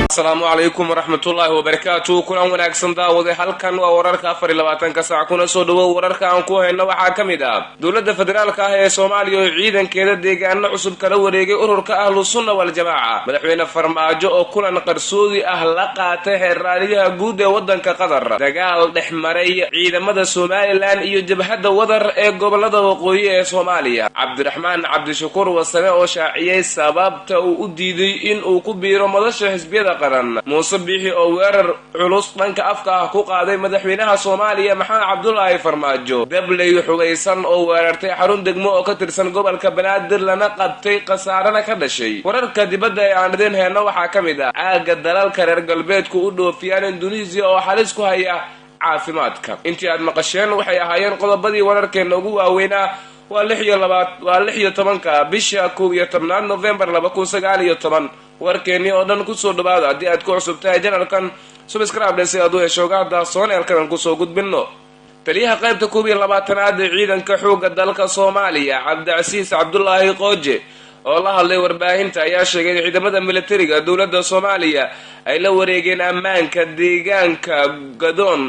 السلام عليكم ورحمة الله وبركاته. كلام wanaagsan daawade halkan waa wararka 24 saac kuna soo dhawow wararka aan ku hayno waxa kamid ah dawladda federaalka ah ee Soomaaliya oo ciidankeeda deegaano cusub kala wareegay ururka Ahlus Sunna wal Jamaa madaxweyne Farmaajo oo kulan qarsoodi ah la qaatay xeerraaliyaha guud ee wadanka Qatar dagaal dhexmaray ciidamada Soomaaliland iyo jabhadda wadar ee gobolada waqooyi ee Soomaaliya Cabdiraxmaan Cabdishakuur Wasane oo shaaciyay sababta uu u diiday in uu ku biiro madasha xisbiyada muuse biixi oo weerar culus dhanka afka ah ku qaaday madaxweynaha Soomaaliya Maxamed Cabdullaahi Farmaajo dablay xubeysan oo weerartay xarun degmo oo ka tirsan gobolka Banaadir lana qabtay qasaarana ka dhashay wararka dibadda ee aan idin heeno waxaa kamid ah aaga dalalka reer galbeedku u dhoofiyaan Indonesia oo halis ku haya caafimaadka intii aad maqasheen waxay ahaayeen qodobadii wararkeena ugu waaweynaa waa 16 bisha 11 November 2019 warkeeni oo dhan ku soo dhawaada haddii aad ku cusub tahay channelkan subscribe si aad u hesho gaada soonelkan ku soo gudbino taliyaha qaybta 12aad ee ciidanka xoogga dalka Soomaaliya Cabdicasiis Cabdullaahi Qooje oo la hadlay warbaahinta ayaa sheegay in ciidamada militariga dawladda Soomaaliya ay la wareegeen ammaanka deegaanka Gadoon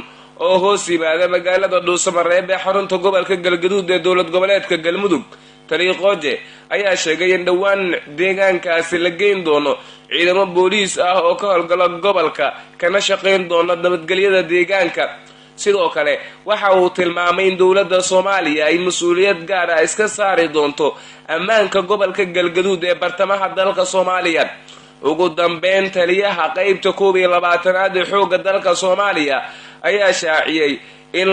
oo hoos yimaada magaalada Dhuusamareeb ee xarunta gobolka Galgaduud ee dawlad goboleedka Galmudug taliya Qooje ayaa sheegay in dhawaan deegaankaasi la geyn doono ciidamo booliis ah oo ka howlgala gobolka kana shaqeyn doona nabadgelyada deegaanka sidoo kale waxa uu tilmaamay in dawladda Soomaaliya ay mas'uuliyad gaar ah iska saari doonto ammaanka gobolka Galgaduud ee bartamaha dalka Soomaaliya ugu dambeyn taliyaha qaybta 12aad ee xoogga dalka Soomaaliya ayaa shaaciyay in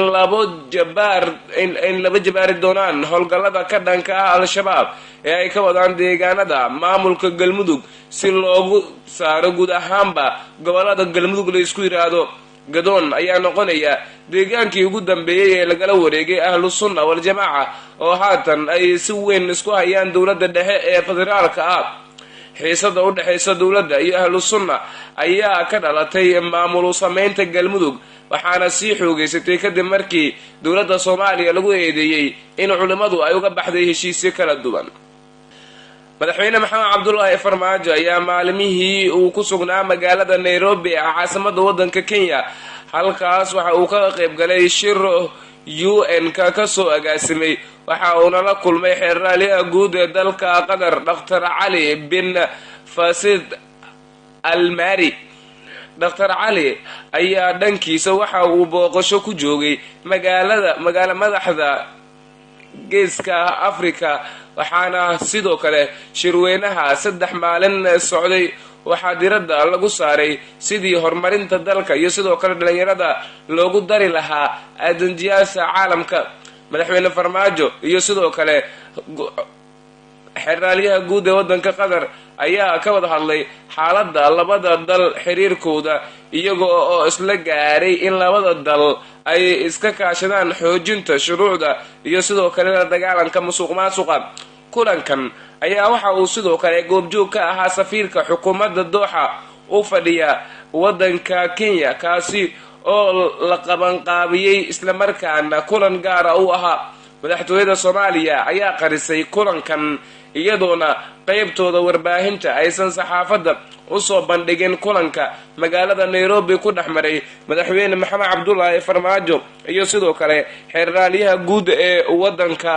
laba jabaari doonaan howlgallada ka dhanka ah al-shabaab ee ay ka wadaan deegaanada maamulka Galmudug si loogu saaro guud ahaanba gobolada Galmudug la isku yiraahdo Gadoon ayaa noqonaya deegaankii ugu dambeeyay ee lagala wareegay Ahlus Sunna wal Jamaa oo haatan ay si weyn isku hayaan dawladda dhexe ee federaalka ah xiisada u dhaxaysa dawladda iyo Ahlus Sunna ayaa ka dhalatay maamul sameynta Galmudug waxaana sii xoogeysatay kadib markii dawladda Soomaaliya lagu eedeeyay in culimadu ay uga baxday heshiisyo kala duwan madaxweyne Maxamed Cabdullaahi Farmaajo ayaa maalmihii uu ku sugnaa magaalada Nairobi ee caasimadda wadanka Kenya halkaas waxa uu ka qayb galay shir UN ka soo agaasimay waxa uu la kulmay xeerraaliyaha guud ee dalka Qatar Dr. Ali bin Fasid Al-Mari Dr. Ali ayaa dhankiisa waxa uu booqasho ku joogay magaala madaxda geeska Afrika waxaana sidoo kale shirweynaha 3 maalin socday waxaa diradda lagu saaray sidii horumarinta dalka iyo sidoo kale dhalinyarada loogu dari lahaa ajandiyaasha caalamka madaxweyne Farmaajo iyo sidoo kale xeerraaliyaha guud ee wadanka Qatar ayaa ka wada hadlay xaaladda labada dal xiriirkooda iyagoo oo isla gaaray in labada dal ay iska kaashadaan xoojinta shuruucda iyo sidoo kale la dagaalanka musuqmaasuqa kulankan ayaa waxa uu sidoo kale goobjoog ka ahaa safiirka xukuumadda Dooxa u fadhiya wadanka Kenya kaasi oo la qabanqaabiyay isla markaana kulan gaar ah u ahaa madaxtooyada Soomaaliya ayaa qarisay kulankan iyadoona qaybtooda warbaahinta aysan saxaafadda u soo bandhigin kulanka magaalada Nairobi ku dhaxmaray madaxweyne Maxamed Cabdullaahi Farmaajo iyo sidoo kale xeerraaliyaha guud ee wadanka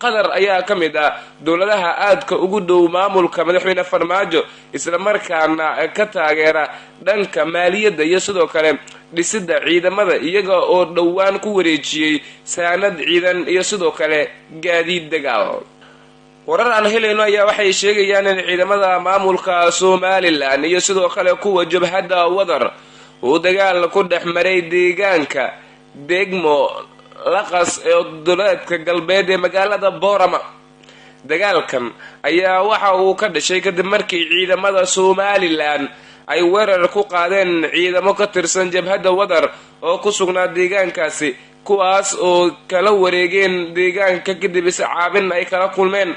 Qatar ayaa ka mid ah dawladaha aadka ugu dhow maamulka madaxweyne Farmaajo isla markaana ka taageera dhanka maaliyadda iyo sidoo kale dhisida ciidamada iyaga oo dhawaan ku wareejiyay saanad ciidan iyo sidoo kale gaadiid dagaal warar aan helayno ayaa waxay sheegayaan in ciidamada maamulka Somaliland iyo sidoo kale kuwa jabhadda wadar uu dagaal ku dhexmaray deegaanka degmo laqas ee dowladka galbeed ee magaalada Boorama dagaalkan ayaa waxa uu ka dhashay kadib markii ciidamada Somaliland ay weerar ku qaadeen ciidamo ka tirsan jabhadda wadar oo ku sugnaa deegaankaasi kuwaas oo kala wareegeen deegaanka kadib iscaabin ay kala kulmeen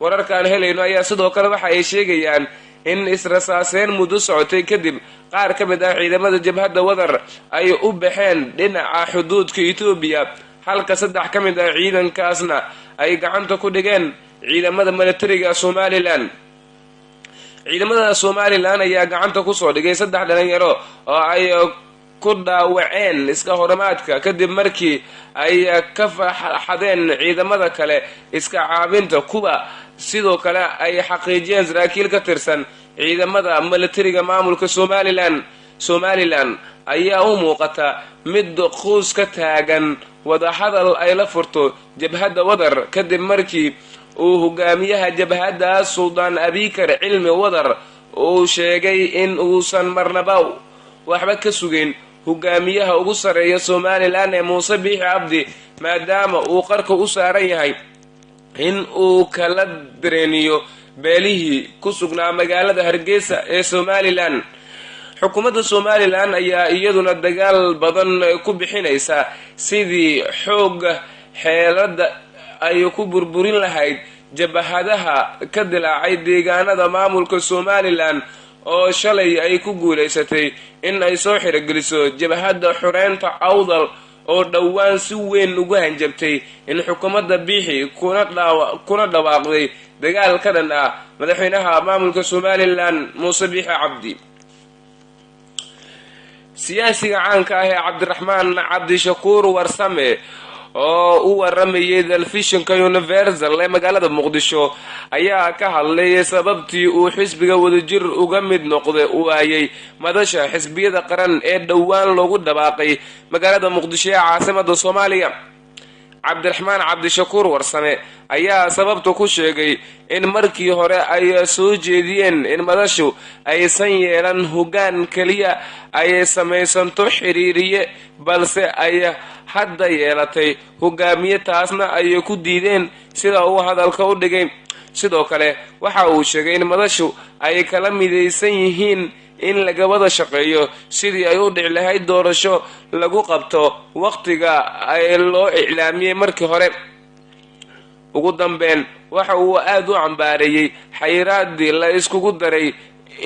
wararkaan helayno ayaa sidoo kale waxa ay sheegayaan in israsaaseen muddo socotay kadib qaar ka mid ah ciidamada jabhadda wadar ay u baxeen dhinaca xuduudka Itoobiya halka 3 ka mid ah ciidankaasna ay gacanta ku dhigeen ciidamada militariga Somaliland. ciidamada Somaliland ayaa gacanta ku soo dhigay 3 dhalinyaro oo ay ku dhaawaceen iska hormaadka kadib markii ay ka faxadeen ciidamada kale iska caabinta kuba sidoo kale ay xaqiijiyeen saraakiil ka tirsan ciidamada militariga maamulka Somaliland ayaa u muuqata mid qoys ka taagan wada hadal ay la furto jabhadda wadar kadib markii uu hogaamiyaha jabhadda Suldaan Abikar Cilmi Wadar uu sheegay in uusan marnaba waxba ka sugin hogaamiyaha ugu sareeya Somaliland ee Muuse Biixi Cabdi maadaama uu qarka u saaran yahay in uu kala dareeniyo beelihii ku sugnaa magaalada Hargeysa ee Somaliland. xukuumadda Somaliland ayaa iyaduna dagaal badan ku bixinaysa sidii xoog xeelada ay ku burburin lahayd jabhadaha ka dilaacay deegaanada maamulka Somaliland oo shalay ay ku guuleysatay in ay soo xirgeliso jabhadda Xureynta Awdal oo dhawaan si weyn ugu hanjabtay in xukuumadda Biixi kuna dhawaaqday dagaal ka dhan ah madaxweynaha maamulka Somaliland Muuse Biixi Cabdi. siyaasiga caanka ah ee Cabdiraxmaan Cabdishakuur Warsame oo u waramayay telefishinka Universal ee magaalada Muqdisho ayaa ka hadlay sababtii uu xisbiga wadajir uga mid noqday waayay madasha xisbiyada qaran ee dhawaan loogu dhawaaqay magaalada Muqdisho ee caasimadda Soomaaliya. Cabdiraxmaan Cabdishakuur Warsame ayaa sababta ku sheegay in markii hore ay soo jeediyeen in madashu aysan yeelan hoggaan kaliya ay samaysanto xiriiriye balse ay hadda yeelatay hogaamiye taasna ay ku diideen sida uu hadalka u dhigay. sidoo kale waxa uu sheegay in madashu ay kala midaysan yihiin in laga wada shaqeeyo sidii ay u dhici lahayd doorasho lagu qabto waqtiga ay loo iclaamiyay markii hore. ugu dambeyn waxa uu aad u cambaareeyay xayiraadii la iskugu daray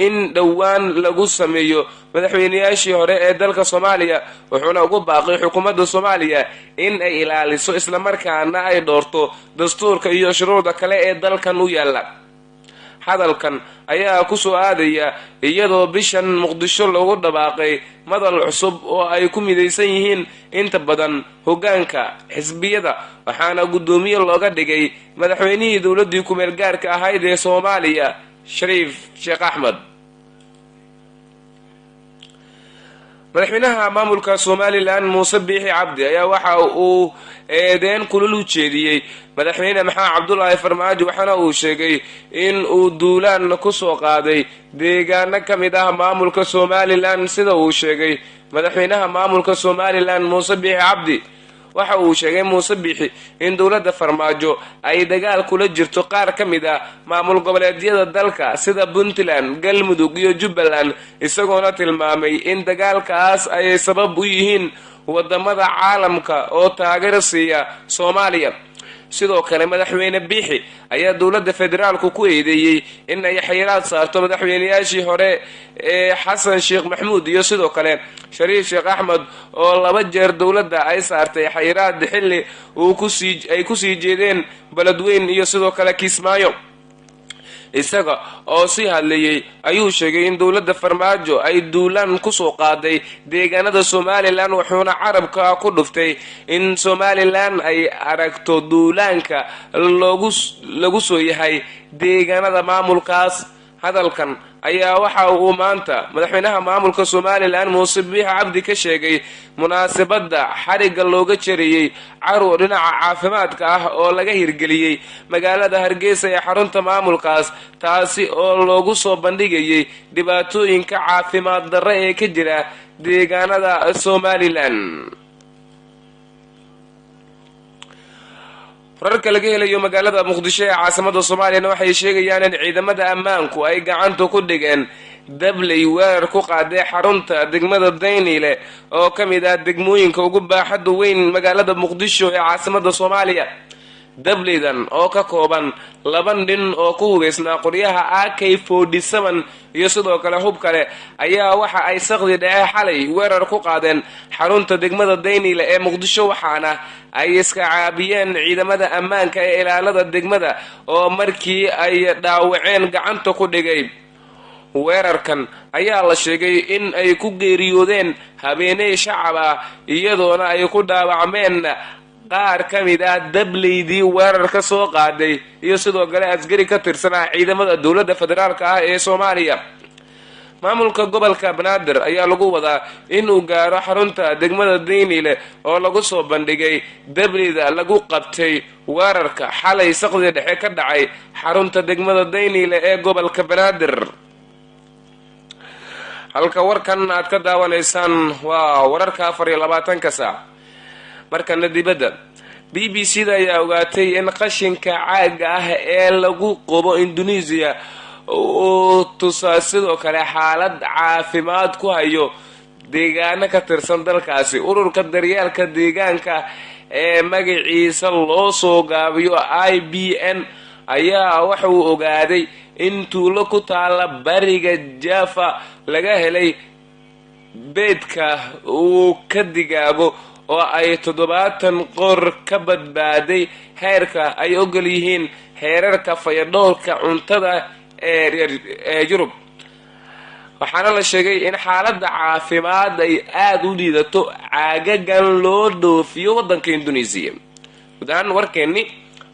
in dhawaan lagu sameeyo madaxweynayaashii hore ee dalka Soomaaliya wuxuuna ugu baaqay xukuumadda Soomaaliya in ay ilaaliso isla markaana ay doorto dastuurka iyo shuruucda kale ee dalkan u yaala. hadalkan ayaa ku soo aadaya iyadoo bishan Muqdisho loogu dhawaaqay madal cusub oo ay ku midaysan yihiin inta badan hoggaanka xisbiyada waxaana gudoomiye looga dhigay madaxweynihii dawladii ku meel gaarka ahayd ee Soomaaliya Shariif Sheekh Axmed. madaxweynaha maamulka Somaliland Muuse Biixi Cabdi ayaa waxa uu eedeyn kulul u jeediyay madaxweyne Maxamed Cabdullaahi Farmaajo waxaana uu sheegay in uu duulaan ku soo qaaday deegaano ka mid ah maamulka Somaliland sida uu sheegay madaxweynaha maamulka Somaliland Muuse Biixi Cabdi. waxa uu sheegay Muuse Biixi in dawladda Farmaajo ay dagaal kula jirto qaar ka mid ah maamul goboleedyada dalka sida Puntland, Galmudug iyo Jubbaland isagoona tilmaamay in dagaalkaas ay sabab u yihiin wadamada caalamka oo taageero siiya Soomaaliya. sidoo kale madaxweyne Biixi ayaa dawladda federaalku ku eedeeyay in ay xayiraad saarto madaxweynayaashii hore ee Xasan Sheekh Maxamuud iyo sidoo kale Shariif Sheekh Axmed oo 2 jeer dawladda ay saartay xayiraad xilli ay ku sii jeedeen Beledweyne iyo sidoo kale Kismaayo. isaga oo si hadlayay ayuu sheegay in dawladda Farmaajo ay duulaan ku soo qaaday deegaanada Somaliland wuxuuna carabka ku dhuftay in Somaliland ay aragto duulaanka lagu soo yahay deegaanada maamulkaas. hadalkan ayaa waxa uu maanta madaxweynaha maamulka Somaliland Muuse Biixi Cabdi ka sheegay munaasabada xariga looga jariyay carwo dhinaca caafimaadka ah oo laga hirgeliyay magaalada Hargeysa ee xarunta maamulkaas taasi oo loogu soo bandhigayay dhibaatooyinka caafimaad darro ee ka jira deegaanada Somaliland. wararka laga helayo magaalada Muqdisho ee caasimadda Soomaaliya waxay sheegayaan in ciidamada ammaanku ay gacanta ku dhigeen dabley weerar ku qaaday xarunta degmada Daynile oo kamid ah degmooyinka ugu baaxadda weyn magaalada Muqdisho ee caasimadda Soomaaliya. dablidan oo ka kooban 2 nin oo ku hubaysnaa qoryaha AK47 iyo sidoo kale hub kale ayaa waxa ay saqdi dhace xalay weerar ku qaadeen xarunta degmada Daynile ee Muqdisho waxaana ay iska caabiyeen ciidamada ammaanka ee ilaalada degmada oo markii ay dhaawaceen gacanta ku dhigay weerarkan ayaa la sheegay in ay ku geeriyoodeen habeenay shacab ah iyadoona ay ku dhaawacmeen qaar ka mid ah dableydii weerarka soo qaaday iyo sidoo kale askari ka tirsanaa ciidamada dowladda federaalka ah ee Soomaaliya. maamulka gobolka Banaadir ayaa lagu wadaa inuu gaaro xarunta degmada Daynile oo lagu soo bandhigay dableyda lagu qabtay weerarka xalay saqdi dhexe ka dhacay xarunta degmada Daynile ee gobolka Banaadir. halka warkan aad ka daawanaysaan waa wararka 24 saac. markana dibadda BBC-da ayaa ogaatay in qashinka caaga ah ee lagu qobo Indonesia oo tusaa sidoo kale xaalad caafimaad ku hayo deegaano ka tirsan dalkaasi. ururka daryeelka deegaanka ee magaciisa loo soo gaabiyo IBN ayaa waxa uu ogaaday in tuulo ku taala bariga Java laga helay beedka uu ka digaago oo ay 70 qor ka badbaaday heerka ay ogol yihiin heerarka fayadhowrka cuntada ee Yurub. waxaana la sheegay in xaaladda caafimaad ay aad u liidato caagagan loo dhoofiyo waddanka Indonesia. gudahaan warkeeni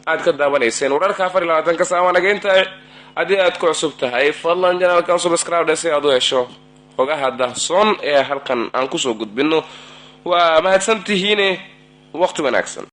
aad ka daawanayseen wararka 24 saac wanaga inta haddii aad ku cusub tahay fadlan channelkan subscribe si aad u hesho xogaha dahsoon ee halkan aan ku soo gudbino. waa mahadsantihiin waqti wanaagsan.